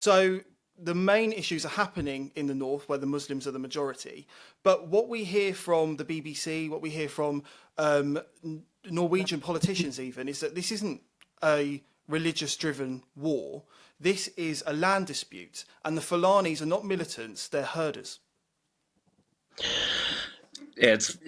So the main issues are happening in the north where the Muslims are the majority. But what we hear from the BBC, what we hear from Norwegian politicians even, is that this isn't a religious driven war. This is a land dispute. And the Fulanis are not militants, they're herders. Yeah, it's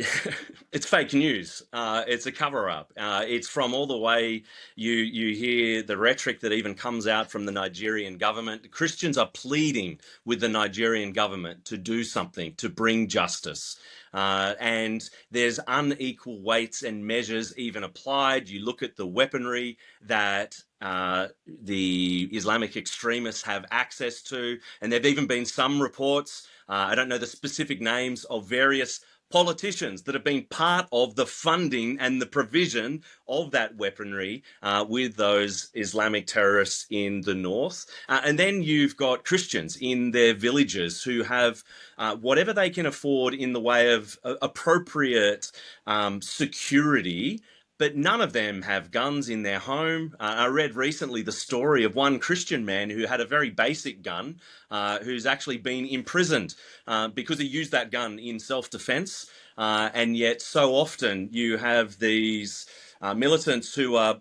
it's fake news. It's a cover up. It's from all the way you hear the rhetoric that even comes out from the Nigerian government. Christians are pleading with the Nigerian government to do something to bring justice. And there's unequal weights and measures even applied. You look at the weaponry that the Islamic extremists have access to, and there have even been some reports. I don't know the specific names of various politicians that have been part of the funding and the provision of that weaponry with those Islamic terrorists in the north. And then you've got Christians in their villages who have whatever they can afford in the way of appropriate security, but none of them have guns in their home. I read recently the story of one Christian man who had a very basic gun, who's actually been imprisoned because he used that gun in self-defense. And yet, so often you have these militants who are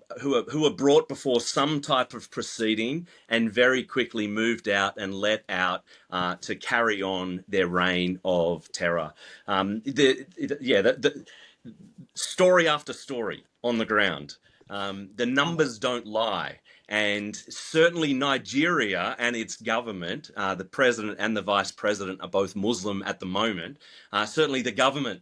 brought before some type of proceeding and very quickly moved out and let out to carry on their reign of terror. Story after story on the ground. The numbers don't lie. And certainly Nigeria and its government, the president and the vice president are both Muslim at the moment. Certainly the government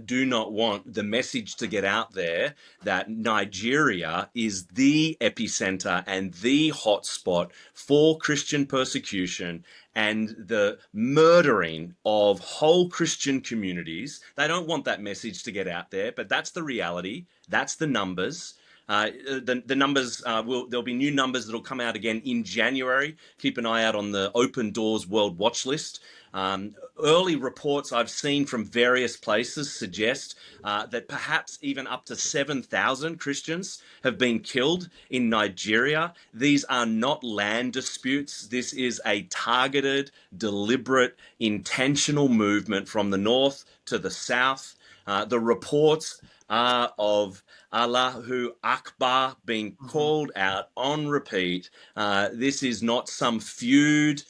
do not want the message to get out there that Nigeria is the epicenter and the hotspot for Christian persecution and the murdering of whole Christian communities. They don't want that message to get out there, but that's the reality. That's the numbers. The numbers there'll be new numbers that'll come out again in January. Keep an eye out on the Open Doors World Watch List. Early reports I've seen from various places suggest that perhaps even up to 7,000 Christians have been killed in Nigeria. These are not land disputes. This is a targeted, deliberate, intentional movement from the north to the south. The reports are of Allahu Akbar being called out on repeat. This is not some feud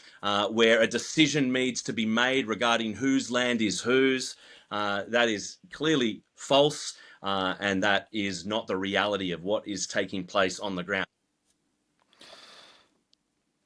where a decision needs to be made regarding whose land is whose. That is clearly false, and that is not the reality of what is taking place on the ground.